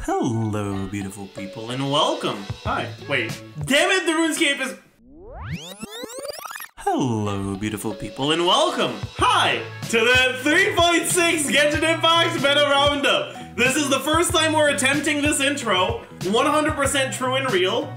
Hello, beautiful people, and welcome. Hi. Wait. Damn it, the RuneScape is... Hello, beautiful people, and welcome. Hi to the 3.6 Genshin Impact Meta Roundup. This is the first time we're attempting this intro. 100% true and real.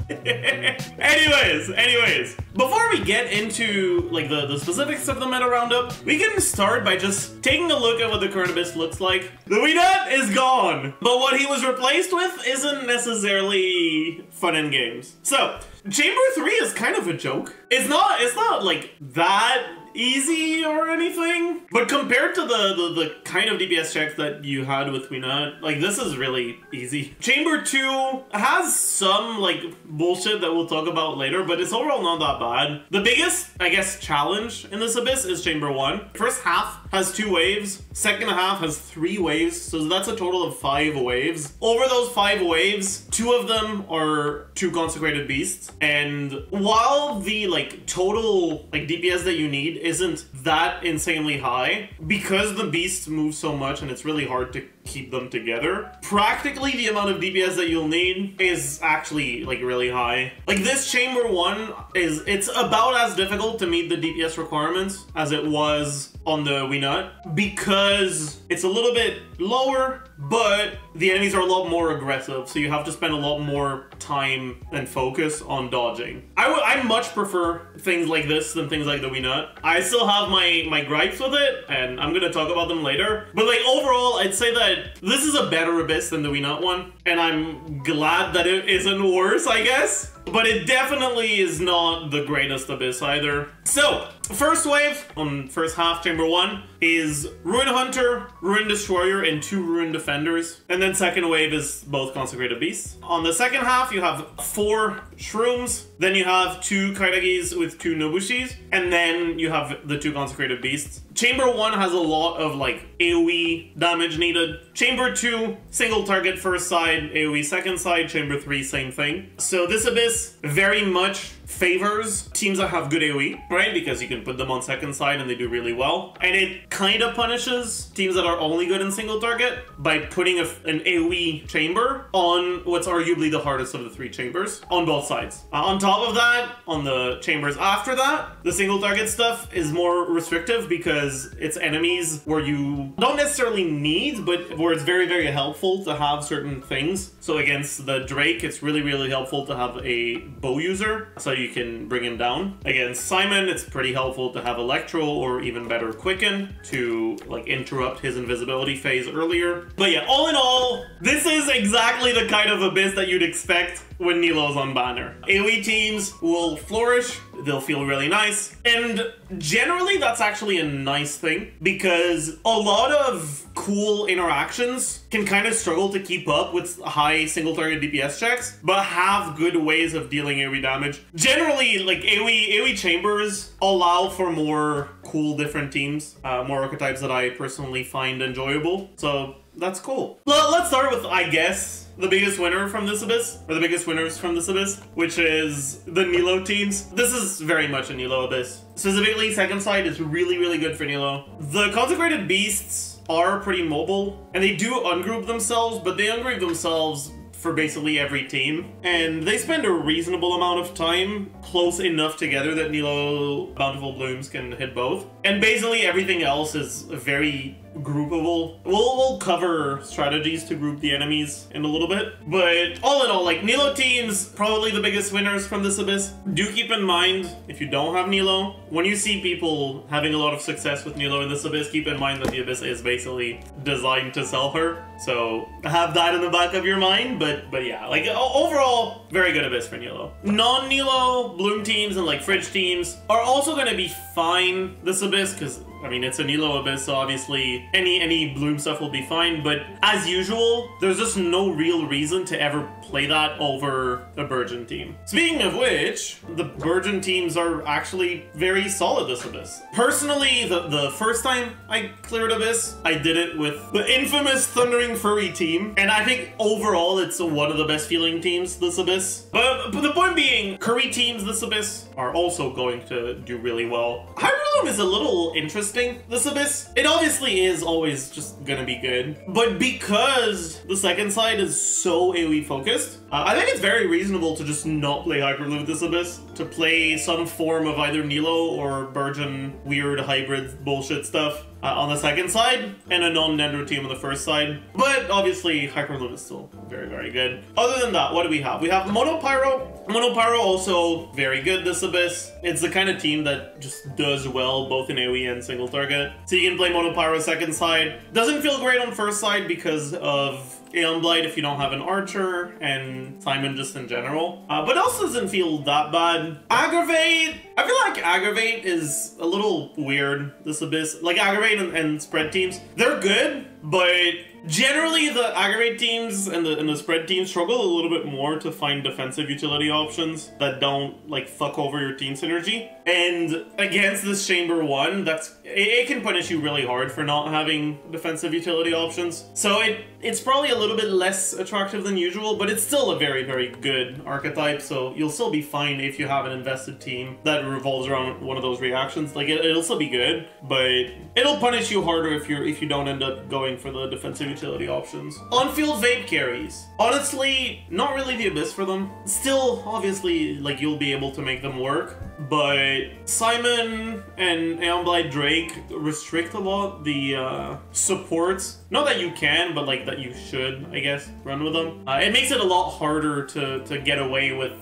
anyways, before we get into like the specifics of the meta roundup, we can start by just taking a look at what the current abyss looks like. The Weenut is gone, but what he was replaced with isn't necessarily fun in games. So, Chamber 3 is kind of a joke. It's not like that easy or anything, but compared to the kind of DPS checks that you had with Weenut, like this is really easy. Chamber 2 has some like bullshit that we'll talk about later, but it's overall not that bad. The biggest, I guess, challenge in this abyss is Chamber 1. First half has 2 waves, second half has 3 waves, so that's a total of 5 waves. Over those 5 waves, 2 of them are 2 consecrated beasts, and while the like total like DPS that you need isn't that insanely high, because the beasts move so much and it's really hard to keep them together, practically the amount of DPS that you'll need is actually like really high. Like this Chamber 1 it's about as difficult to meet the DPS requirements as it was on the Weenut, because it's a little bit lower, but the enemies are a lot more aggressive, so you have to spend a lot more time and focus on dodging. I much prefer things like this than things like the Weenut. I still have my gripes with it, and I'm gonna talk about them later, but like overall, I'd say that this is a better abyss than the Weenut one, and I'm glad that it isn't worse, I guess. But it definitely is not the greatest abyss either. So, first wave on first half, Chamber 1, is Ruin Hunter, Ruin Destroyer, and 2 Ruin Defenders. And then second wave is both Consecrated Beasts. On the second half, you have 4 Shrooms, then you have 2 Kairagis with 2 Nobushis, and then you have the 2 Consecrated Beasts. Chamber 1 has a lot of like AoE damage needed. Chamber 2, single target first side, AoE second side. Chamber 3, same thing. So this abyss very much favors teams that have good AoE, right? Because you can put them on second side and they do really well. And it kind of punishes teams that are only good in single target by putting an AoE chamber on what's arguably the hardest of the 3 chambers on both sides. On top of that, on the chambers after that, the single target stuff is more restrictive because it's enemies where you don't necessarily need, but where it's very, very helpful to have certain things. So against the Drake, it's really, really helpful to have a bow user, so you can bring him down. Against Simon, it's pretty helpful to have Electro, or even better, Quicken, to like interrupt his invisibility phase earlier. But yeah, all in all, this is exactly the kind of abyss that you'd expect when Nilou's on banner. AoE teams will flourish, they'll feel really nice, and generally that's actually a nice thing, because a lot of cool interactions can kind of struggle to keep up with high single target DPS checks, but have good ways of dealing AoE damage. Generally, like AoE chambers allow for more cool different teams, more archetypes that I personally find enjoyable, so that's cool. Let's start with, I guess, the biggest winner from this abyss, or the biggest winners from this abyss, which is the Nilou teams. This is very much a Nilou abyss. Specifically, second side is really, really good for Nilou. The Consecrated Beasts are pretty mobile, and they do ungroup themselves, but they ungroup themselves for basically every team, and they spend a reasonable amount of time close enough together that Nilou Bountiful Blooms can hit both, and basically everything else is very groupable. We'll cover strategies to group the enemies in a little bit, but all in all, like Nilou teams, probably the biggest winners from this abyss. Do keep in mind, if you don't have Nilou, when you see people having a lot of success with Nilou in this abyss, keep in mind that the abyss is basically designed to sell her, so have that in the back of your mind. But yeah, like overall, very good abyss for Nilou. Non-Nilou Bloom teams and like Fridge teams are also going to be fine this abyss, because I mean, it's a Nilou abyss, so obviously any Bloom stuff will be fine, but as usual, there's just no real reason to ever play that over a Burgeon team. Speaking of which, the Burgeon teams are actually very solid this abyss. Personally, the first time I cleared abyss, I did it with the infamous Thundering Furry team, and I think overall it's one of the best feeling teams this abyss. But the point being, curry teams this abyss are also going to do really well. I really Hyperbloom is a little interesting, this Abyss. It obviously is always just gonna be good, but because the second side is so AoE focused, I think it's very reasonable to just not play Hyperbloom with this Abyss, to play some form of either Nilou or Burgeon weird hybrid bullshit stuff on the second side, and a non-Dendro team on the first side. But obviously, Hyperbloom is still very, very good. Other than that, what do we have? We have Mono Pyro. Mono Pyro also very good this Abyss. It's the kind of team that just does well both in AoE and single target. So you can play Mono Pyro second side. Doesn't feel great on first side because of Aeon Blight if you don't have an archer, and Simon just in general. But also doesn't feel that bad. Aggravate, I feel like Aggravate is a little weird, this Abyss. Like Aggravate and Spread teams, they're good, but generally the Aggravate teams and the Spread teams struggle a little bit more to find defensive utility options that don't like fuck over your team synergy. And against this Chamber 1, it can punish you really hard for not having defensive utility options. So it's probably a little bit less attractive than usual, but it's still a very, very good archetype, so you'll still be fine if you have an invested team that revolves around one of those reactions. Like it'll still be good, but it'll punish you harder if you don't end up going for the defensive utility options. On-field Vape carries. Honestly, not really the Abyss for them. Still, obviously, like you'll be able to make them work, but Simon and Aeon Blight Drake restrict a lot the supports. Not that you can, but like that you should, I guess, run with them. It makes it a lot harder to get away with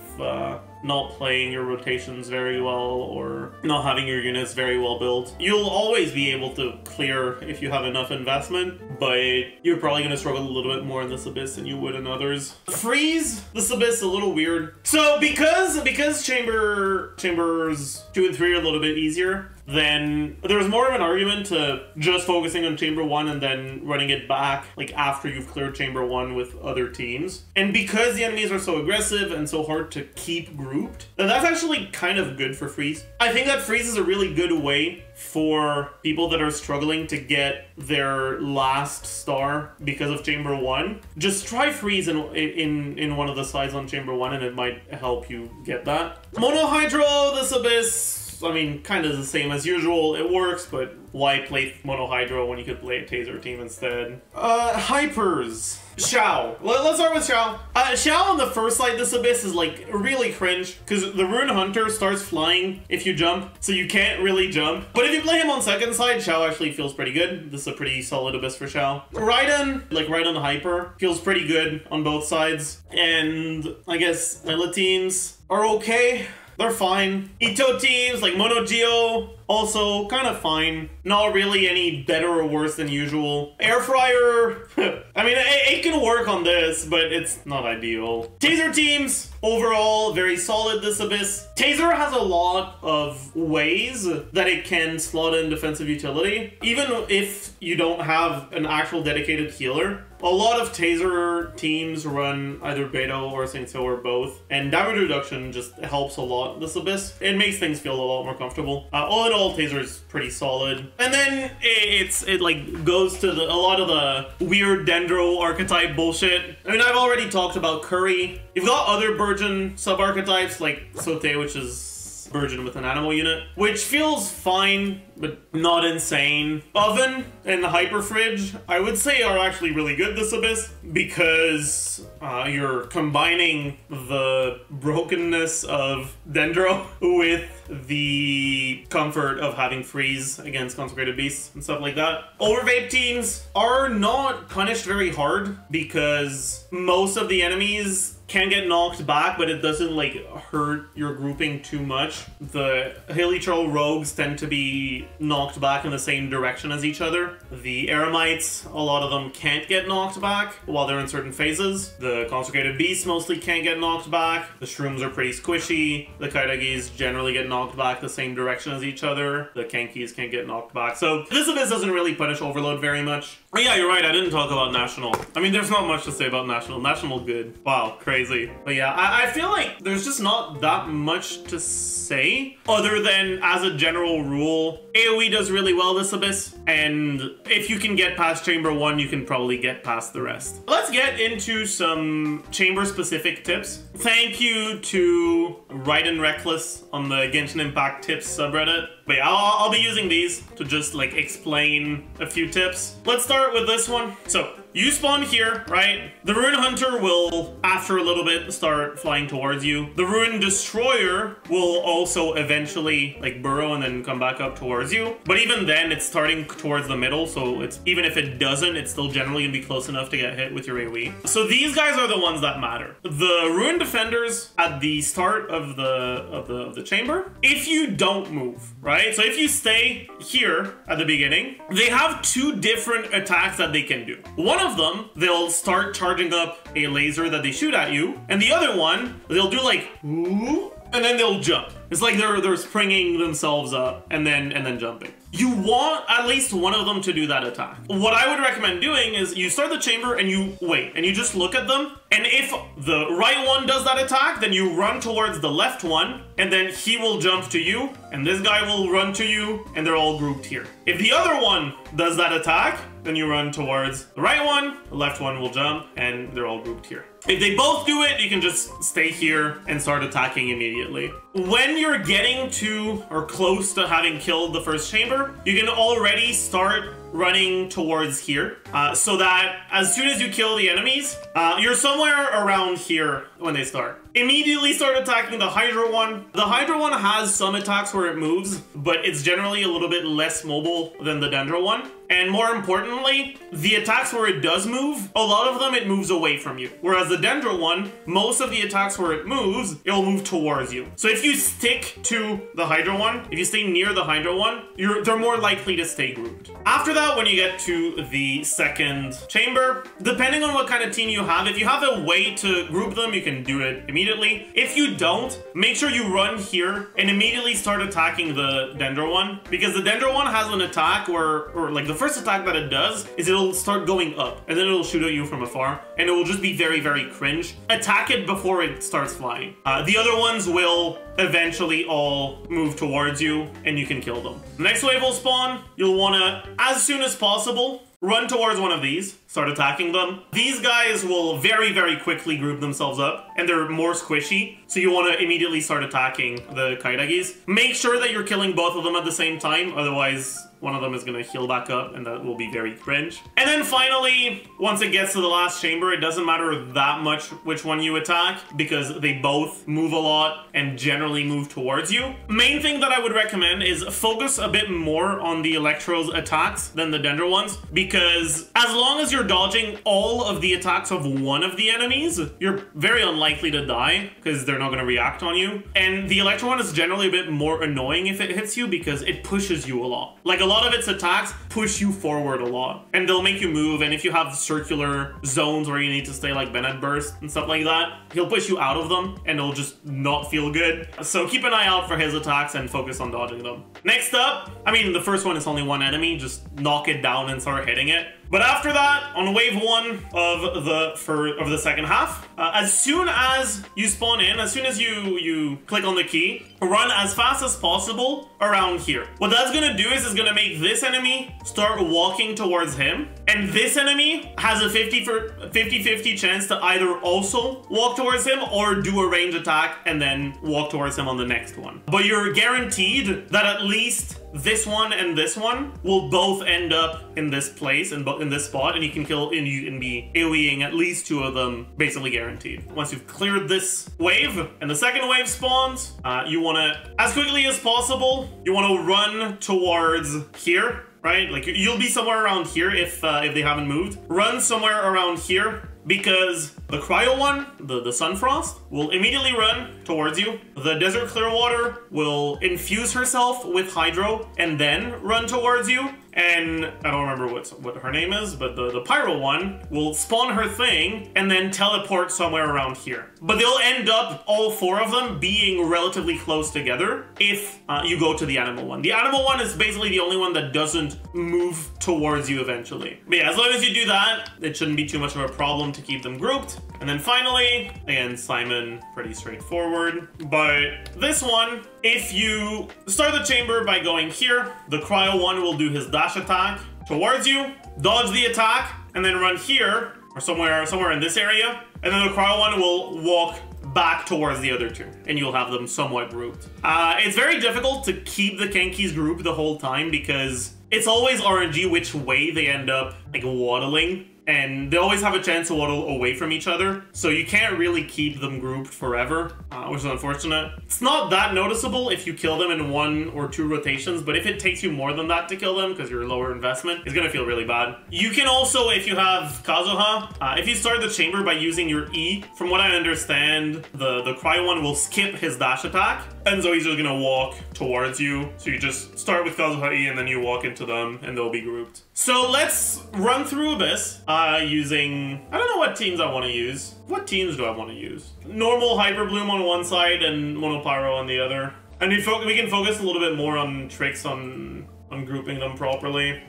not playing your rotations very well or not having your units very well built. You'll always be able to clear if you have enough investment, but you're probably going to struggle a little bit more in this Abyss than you would in others. Freeze, this Abyss a little weird. So because chambers 2 and 3 are a little bit easier, then there's more of an argument to just focusing on Chamber 1 and then running it back like after you've cleared Chamber 1 with other teams. And because the enemies are so aggressive and so hard to keep grouped, then that's actually kind of good for Freeze. I think that Freeze is a really good way for people that are struggling to get their last star because of Chamber 1. Just try Freeze in one of the sides on Chamber 1 and it might help you get that. Mono Hydro, this Abyss, I mean, kind of the same as usual. It works, but why play Mono Hydro when you could play a Taser team instead? Hypers. Xiao. Let's start with Xiao. Xiao on the first side, this Abyss is like really cringe because the Rune Hunter starts flying if you jump, so you can't really jump. But if you play him on second side, Xiao actually feels pretty good. This is a pretty solid Abyss for Xiao. Raiden, like Raiden Hyper, feels pretty good on both sides. And I guess Mela teams are okay. They're fine. Ito teams like Mono Geo, also kind of fine. Not really any better or worse than usual. Air Fryer, I mean, it can work on this, but it's not ideal. Taser teams, overall, very solid this Abyss. Taser has a lot of ways that it can slot in defensive utility. Even if you don't have an actual dedicated healer, a lot of Taser teams run either Beto or Xiao or both, and damage reduction just helps a lot this Abyss. It makes things feel a lot more comfortable. All in all, Taser is pretty solid. And then it like goes to a lot of the weird Dendro archetype bullshit. I mean, I've already talked about Curry. You've got other Burgeon sub-archetypes like Saute, which is Burgeon with an animal unit, which feels fine, but not insane. Oven and Hyper Fridge, I would say, are actually really good this Abyss because you're combining the brokenness of Dendro with the comfort of having Freeze against Consecrated Beasts and stuff like that. OverVape teams are not punished very hard because most of the enemies can get knocked back, but it doesn't like hurt your grouping too much. The Hilichurl rogues tend to be knocked back in the same direction as each other. The Eremites, a lot of them can't get knocked back while they're in certain phases. The Consecrated Beasts mostly can't get knocked back. The Shrooms are pretty squishy. The Kairagis generally get knocked back the same direction as each other. The Kenkis can't get knocked back. So this Abyss doesn't really punish Overload very much. Oh yeah, you're right, I didn't talk about National. I mean, there's not much to say about National. National good. Wow, crazy. But yeah, I feel like there's just not that much to say other than, as a general rule, AoE does really well this Abyss, and if you can get past Chamber 1, you can probably get past the rest. Let's get into some chamber-specific tips. Thank you to Raiden Reckless on the Genshin Impact Tips subreddit. But yeah, I'll be using these to just like explain a few tips. Let's start with this one. So you spawn here, right? The Ruin Hunter will, after a little bit, start flying towards you. The Ruin Destroyer will also eventually like burrow and then come back up towards you. But even then, it's starting towards the middle, so it's even if it doesn't, it's still generally gonna be close enough to get hit with your AoE. So these guys are the ones that matter. The Ruin Defenders at the start of the chamber, if you don't move, right? So if you stay here at the beginning, they have two different attacks that they can do. One of them, they'll start charging up a laser that they shoot at you, and the other one, they'll do like, ooh, and then they'll jump. It's like they're springing themselves up and then jumping. You want at least one of them to do that attack. What I would recommend doing is you start the chamber and you wait and you just look at them. And if the right one does that attack, then you run towards the left one and then he will jump to you and this guy will run to you and they're all grouped here. If the other one does that attack, then you run towards the right one, the left one will jump and they're all grouped here. If they both do it, you can just stay here and start attacking immediately. When you're getting to or close to having killed the first chamber, you can already start running towards here so that as soon as you kill the enemies, you're somewhere around here when they start. Immediately start attacking the Hydra one. The Hydra one has some attacks where it moves, but it's generally a little bit less mobile than the Dendro one. And more importantly, the attacks where it does move, a lot of them it moves away from you. Whereas the Dendro one, most of the attacks where it moves, it'll move towards you. So if you stick to the Hydra one, if you stay near the Hydra one, they're more likely to stay grouped. After that, when you get to the second chamber, depending on what kind of team you have, if you have a way to group them, you can do it immediately. If you don't, make sure you run here and immediately start attacking the Dendro one, because the Dendro one has an attack where, or like the first attack that it does is it'll start going up and then it'll shoot at you from afar and it will just be very, very cringe. Attack it before it starts flying. The other ones will eventually all move towards you and you can kill them. The next wave will spawn. You'll want to, as soon as possible, run towards one of these, start attacking them. These guys will very, very quickly group themselves up and they're more squishy. So you want to immediately start attacking the Kaidagis. Make sure that you're killing both of them at the same time. Otherwise, one of them is going to heal back up and that will be very cringe. And then finally, once it gets to the last chamber, it doesn't matter that much which one you attack because they both move a lot and generally move towards you. Main thing that I would recommend is focus a bit more on the Electro's attacks than the Dendro ones, because as long as you're dodging all of the attacks of one of the enemies, you're very unlikely to die because they're not going to react on you. And the Electro one is generally a bit more annoying if it hits you because it pushes you a lot. Like a lot of its attacks push you forward a lot and they'll make you move, and if you have circular zones where you need to stay like Bennett Burst and stuff like that, he'll push you out of them and it'll just not feel good. So keep an eye out for his attacks and focus on dodging them. Next up, I mean the first one is only one enemy, just knock it down and start hitting it. But after that, on wave one of the second half, as soon as you spawn in, as soon as you click on the key, run as fast as possible around here. What that's gonna do is it's gonna make this enemy start walking towards him, and this enemy has a 50-50 chance to either also walk towards him or do a range attack and then walk towards him on the next one. But you're guaranteed that at least this one and this one will both end up in this place and in this spot, and you can kill and you can be AoEing at least two of them, basically guaranteed. Once you've cleared this wave and the second wave spawns, you want to, as quickly as possible, you want to run towards here, right? Like you'll be somewhere around here if they haven't moved. Run somewhere around here, because the Cryo one, the Sunfrost, will immediately run towards you. The Desert Clearwater will infuse herself with Hydro and then run towards you. And I don't remember what her name is, but the Pyro one will spawn her thing and then teleport somewhere around here. But they'll end up, all four of them, being relatively close together if you go to the Animal one. The Animal one is basically the only one that doesn't move towards you eventually. But yeah, as long as you do that, it shouldn't be too much of a problem to keep them grouped. And then finally, again, Simon, pretty straightforward. But this one, if you start the chamber by going here, the Cryo one will do his dash attack towards you, dodge the attack, and then run here, or somewhere in this area. And then the Cryo one will walk back towards the other two, and you'll have them somewhat grouped. It's very difficult to keep the kenkies grouped the whole time because it's always RNG which way they end up like waddling, and they always have a chance to waddle away from each other, so you can't really keep them grouped forever, which is unfortunate. It's not that noticeable if you kill them in 1 or 2 rotations, but if it takes you more than that to kill them because you're lower investment, it's gonna feel really bad. You can also, if you have Kazuha, if you start the chamber by using your E, from what I understand, the Cry one will skip his dash attack, and so he's just gonna walk towards you. So you just start with Kazuha E and then you walk into them and they'll be grouped. So let's run through this using, I don't know what teams I want to use. What teams do I want to use? Normal Hyperbloom on one side and Mono Pyro on the other. And we can focus a little bit more on tricks on grouping them properly.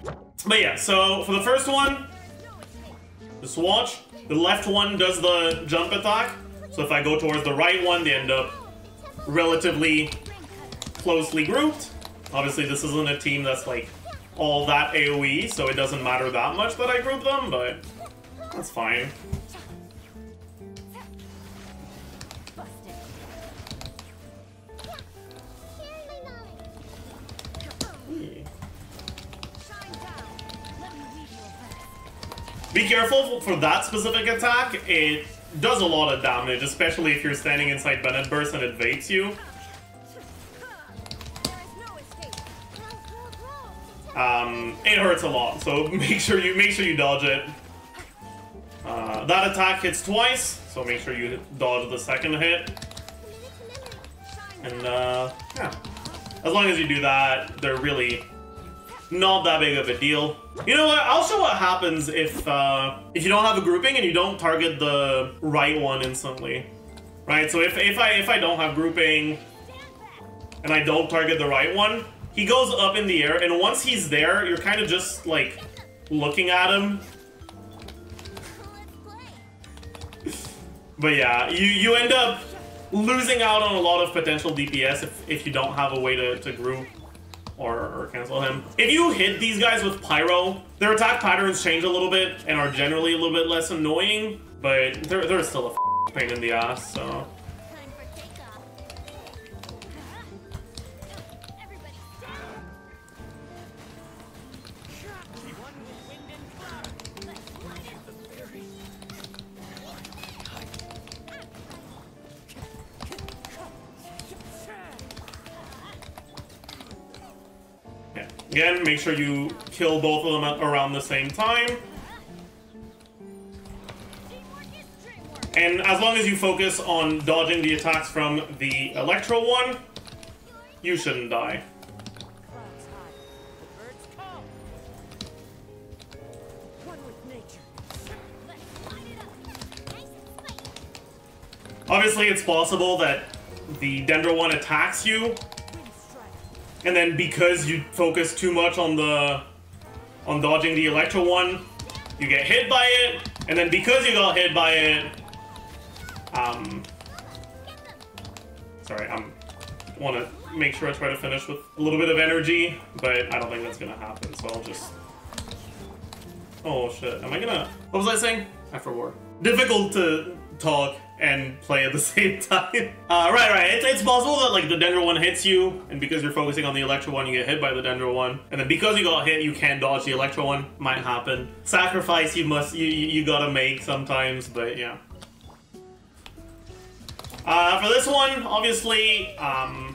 But yeah, so for the first one, just watch. The left one does the jump attack. So if I go towards the right one, they end up relatively closely grouped. Obviously, this isn't a team that's like all that AoE, so it doesn't matter that much that I group them, but that's fine. Be careful for that specific attack. It does a lot of damage, especially if you're standing inside Bennett Burst and it vapes you. It hurts a lot, so make sure you dodge it. That attack hits twice, so make sure you dodge the second hit. And yeah, as long as you do that, they're really not that big of a deal. You know what? I'll show what happens if you don't have a grouping and you don't target the right one instantly, right? So if I don't have grouping and I don't target the right one, he goes up in the air, and once he's there, you're kind of just like looking at him. But yeah, you end up losing out on a lot of potential DPS if you don't have a way to group or cancel him. If you hit these guys with Pyro, their attack patterns change a little bit and are generally a little bit less annoying, but they're still a pain in the ass, so. Again, make sure you kill both of them around the same time. And as long as you focus on dodging the attacks from the Electro one, you shouldn't die. Obviously, it's possible that the Dendro one attacks you, and then because you focus too much on dodging the Electro one, you get hit by it, and then because you got hit by it, sorry, I want to make sure I try to finish with a little bit of energy, but I don't think that's gonna happen, so I'll just... Oh shit, am I gonna... What was I saying? I forgot. Difficult to talk and play at the same time. Right. It's possible that like the Dendro one hits you, and because you're focusing on the Electro one, you get hit by the Dendro one, and then because you got hit, you can't dodge the Electro one. Might happen. Sacrifice you gotta make sometimes, but yeah. For this one, obviously,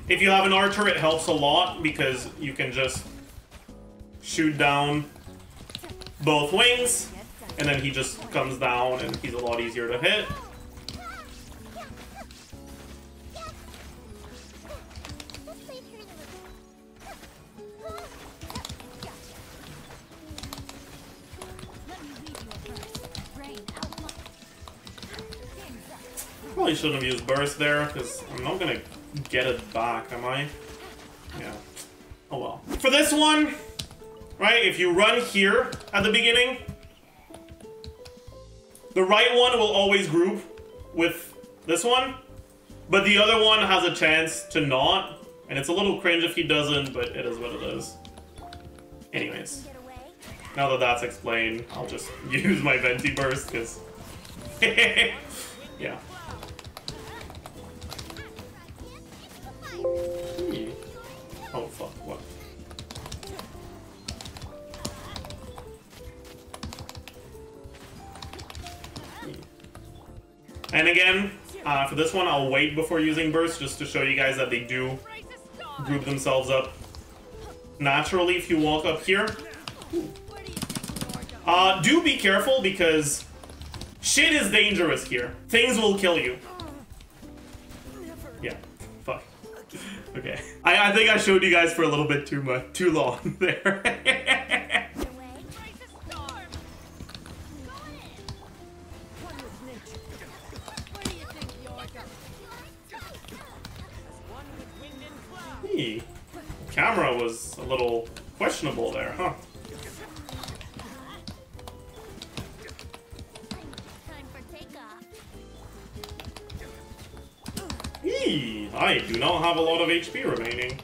if you have an archer, it helps a lot because you can just shoot down both wings, and then he just comes down, and he's a lot easier to hit. Probably shouldn't have used burst there, because I'm not gonna get it back, am I? Yeah. Oh well. For this one, right, if you run here at the beginning, the right one will always group with this one, but the other one has a chance to not, and it's a little cringe if he doesn't, but it is what it is. Anyways, now that that's explained, I'll just use my Venti burst, because... yeah. again, for this one, I'll wait before using burst just to show you guys that they do group themselves up naturally if you walk up here. Do be careful because shit is dangerous here. Things will kill you. Yeah, fuck. Okay. I think I showed you guys for a little bit too long there. Hey, camera was a little questionable there, huh? Eee, I do not have a lot of HP remaining.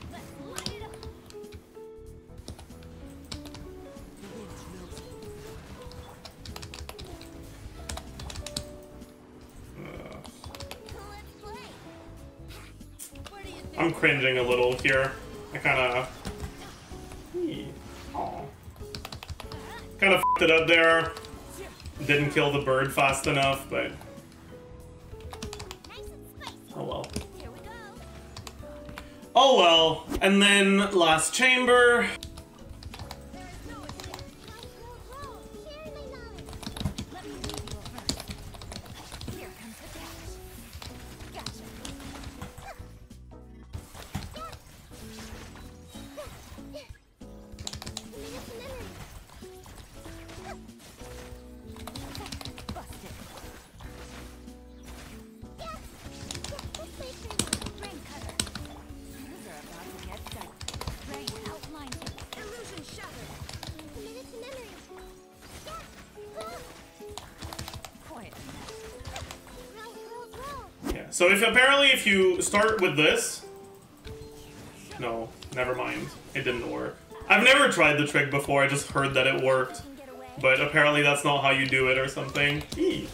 I'm cringing a little here. I kinda... Kinda f***ed it up there. Didn't kill the bird fast enough, but... Oh well. Oh well. And then last chamber. So apparently if you start with this... No, never mind. It didn't work. I've never tried the trick before, I just heard that it worked. But apparently that's not how you do it or something. Eee.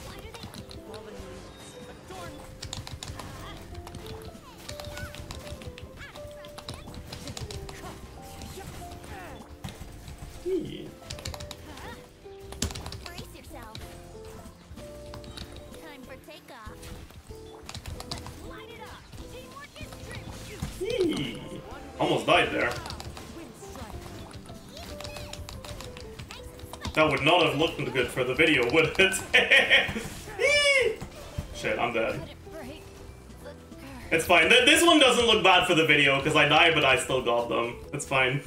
Eee. Almost died there. That would not have looked good for the video, would it? Shit, I'm dead. It's fine. This one doesn't look bad for the video because I died, but I still got them. It's fine.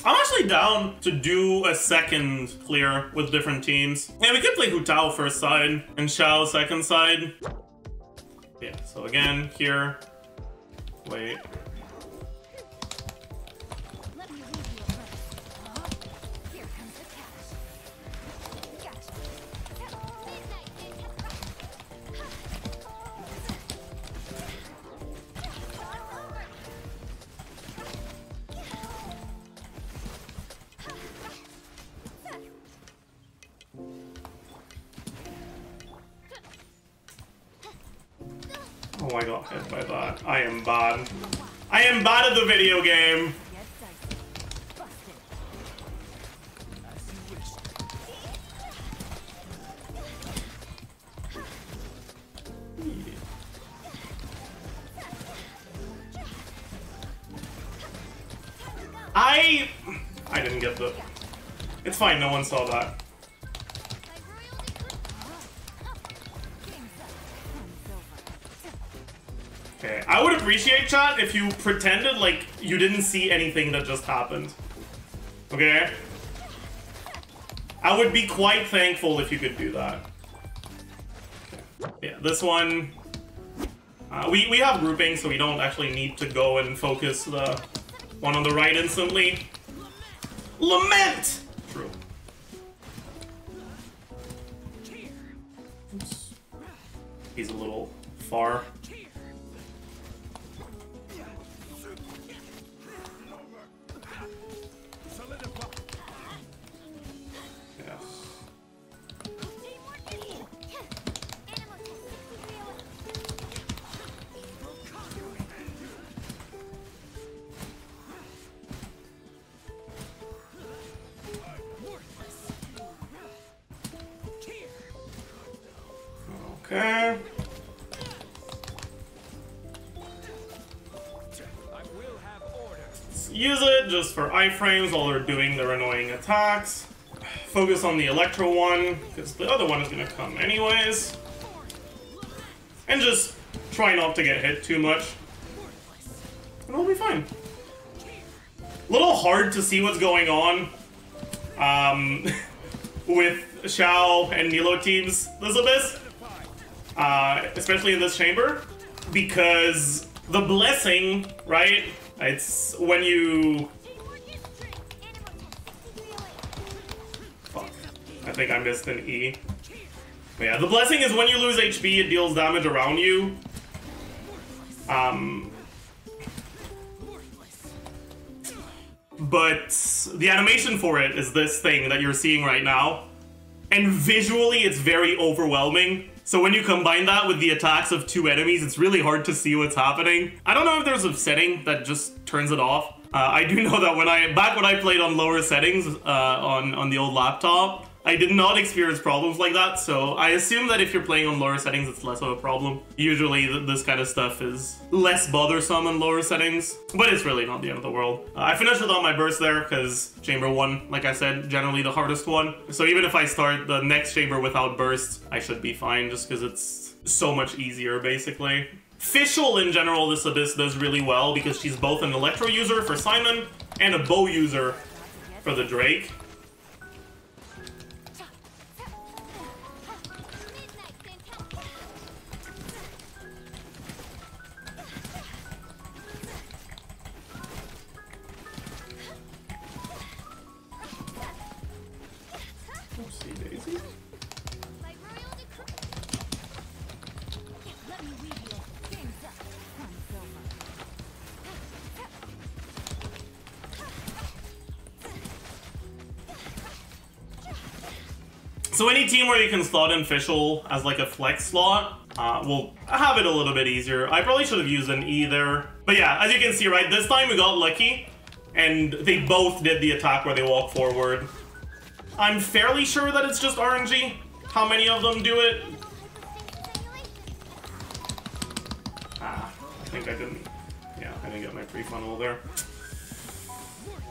I'm actually down to do a second clear with different teams. Yeah, we could play Hu Tao first side and Xiao second side. Yeah, so again, here. Wait. Oh, I got hit by that. I am bad. I am bad at the video game. I didn't get the... It's fine, no one saw that. Okay, I would appreciate, chat, if you pretended like you didn't see anything that just happened. Okay? I would be quite thankful if you could do that. Okay. Yeah, this one... we have grouping, so we don't actually need to go and focus the one on the right instantly. Lament! True. Oops. He's a little far. Okay. Let's use it just for iframes while they're doing their annoying attacks. Focus on the Electro one, because the other one is going to come anyways. And just try not to get hit too much. And we'll be fine. A little hard to see what's going on with Xiao and Nilou teams this Abyss. Especially in this chamber. Because the blessing, right? It's when you... Fuck. I think I missed an E. But yeah, the blessing is when you lose HP, it deals damage around you. But the animation for it is this thing that you're seeing right now. And visually, it's very overwhelming. So when you combine that with the attacks of two enemies, it's really hard to see what's happening. I don't know if there's a setting that just turns it off. I do know that back when I played on lower settings on the old laptop, I did not experience problems like that, so I assume that if you're playing on lower settings, it's less of a problem. Usually, this kind of stuff is less bothersome on lower settings, but it's really not the end of the world. I finished without my burst there, because Chamber 1, like I said, generally the hardest one. So even if I start the next chamber without burst, I should be fine, just because it's so much easier, basically. Fischl, in general, this Abyss does really well, because she's both an Electro user for Simon, and a bow user for the Drake. So any team where you can slot in Fischl as like a flex slot will have it a little bit easier. I probably should have used an E there. But yeah, as you can see, right, this time we got lucky and they both did the attack where they walk forward. I'm fairly sure that it's just RNG, how many of them do it. I think I didn't, yeah, I didn't get my pre-funnel there.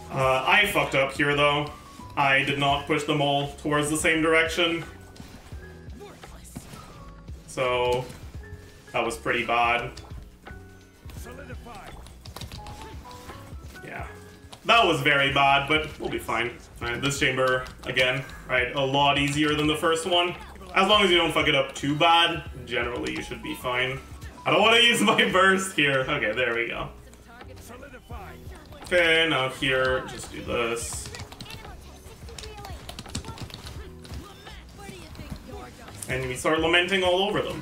I fucked up here though. I did not push them all towards the same direction. So that was pretty bad. Yeah, that was very bad, but we'll be fine. Alright, this chamber, again, right, a lot easier than the first one. As long as you don't fuck it up too bad, generally you should be fine. I don't want to use my burst here. Okay, there we go. Okay, now here, just do this. And we start lamenting all over them.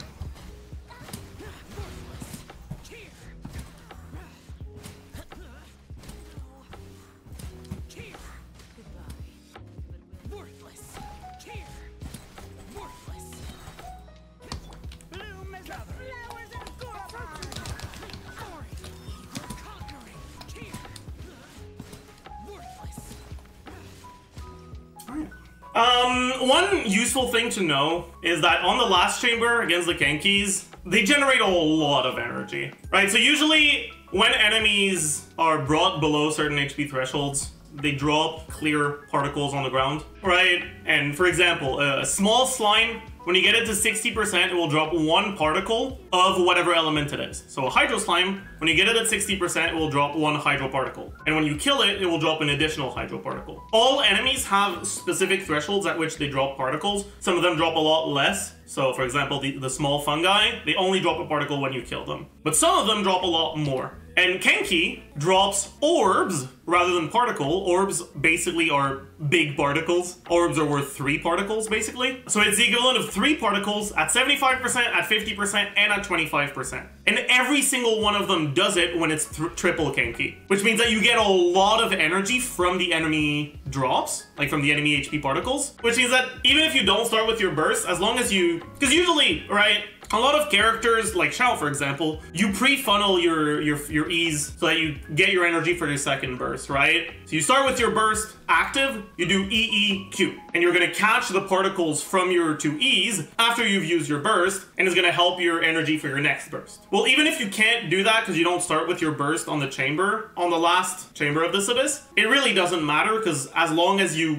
One useful thing to know is that on the last chamber against the Kenkys, they generate a lot of energy, right? So usually when enemies are brought below certain HP thresholds, they drop clear particles on the ground, right? And for example, a small slime, when you get it to 60%, it will drop one particle of whatever element it is. So a hydro slime, when you get it at 60%, it will drop one hydro particle. And when you kill it, it will drop an additional hydro particle. All enemies have specific thresholds at which they drop particles. Some of them drop a lot less. So for example, the small fungi, they only drop a particle when you kill them. But some of them drop a lot more. And Kenky drops orbs rather than particle. Orbs basically are big particles. Orbs are worth 3 particles, basically. So it's the equivalent of 3 particles at 75%, at 50%, and at 25%. And every single one of them does it when it's triple Kenky. Which means that you get a lot of energy from the enemy drops, like from the enemy HP particles. Which means that even if you don't start with your burst, as long as you... Because usually, right... A lot of characters, like Xiao for example, you pre-funnel your E's so that you get your energy for your second burst, right? So So you start with your burst active, you do EEQ, and you're gonna catch the particles from your two E's after you've used your burst, and it's gonna help your energy for your next burst. Well, even if you can't do that because you don't start with your burst on the chamber, on the last chamber of this abyss, it really doesn't matter, because as long as you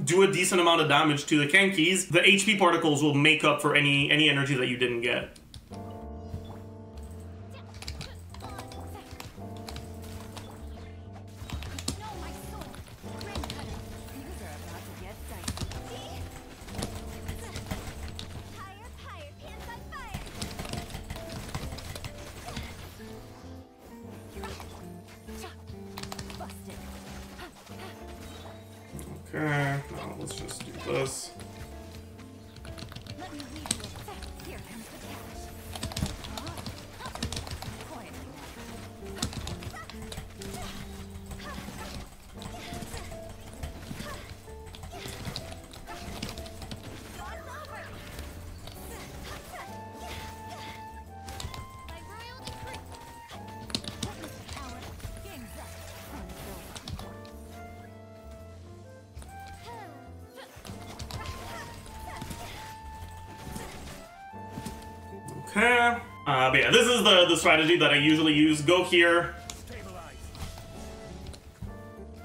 do a decent amount of damage to the kenkys, the HP particles will make up for any energy that you didn't get. Okay, now let's just do this. Okay. But yeah, this is the strategy that I usually use. Go here.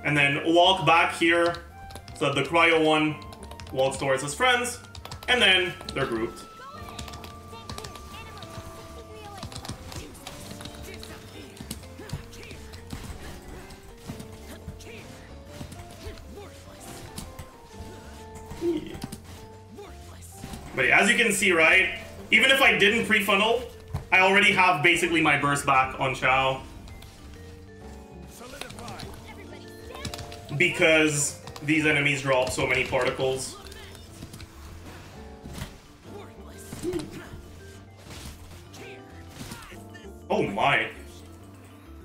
And then walk back here. So the cryo one walks towards his friends. And then they're grouped. But yeah, as you can see, right? Even if I didn't pre-funnel, I already have basically my burst back on Xiao. Because these enemies drop so many particles. Oh my.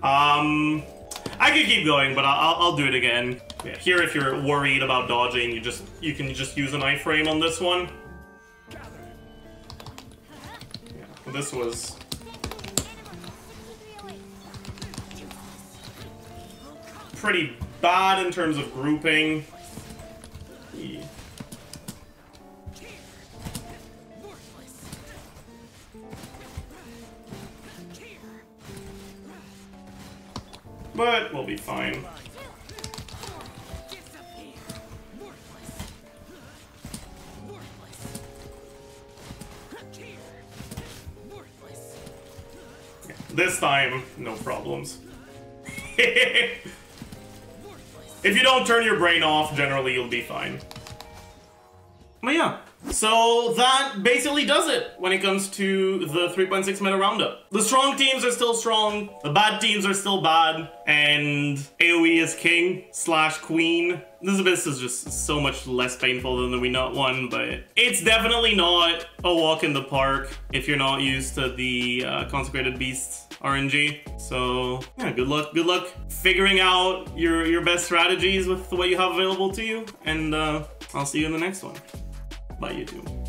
I could keep going, but I'll do it again. Yeah, here if you're worried about dodging, you can just use an iframe on this one. This was pretty bad in terms of grouping. Yeah. But we'll be fine. This time, no problems. If you don't turn your brain off, generally you'll be fine. But yeah, so that basically does it when it comes to the 3.6 meta roundup. The strong teams are still strong, the bad teams are still bad, and AoE is king / queen. This abyss is just so much less painful than the We Not one, but it's definitely not a walk in the park if you're not used to the Consecrated Beasts RNG. So yeah, good luck figuring out your best strategies with what you have available to you, and I'll see you in the next one. Bye, YouTube.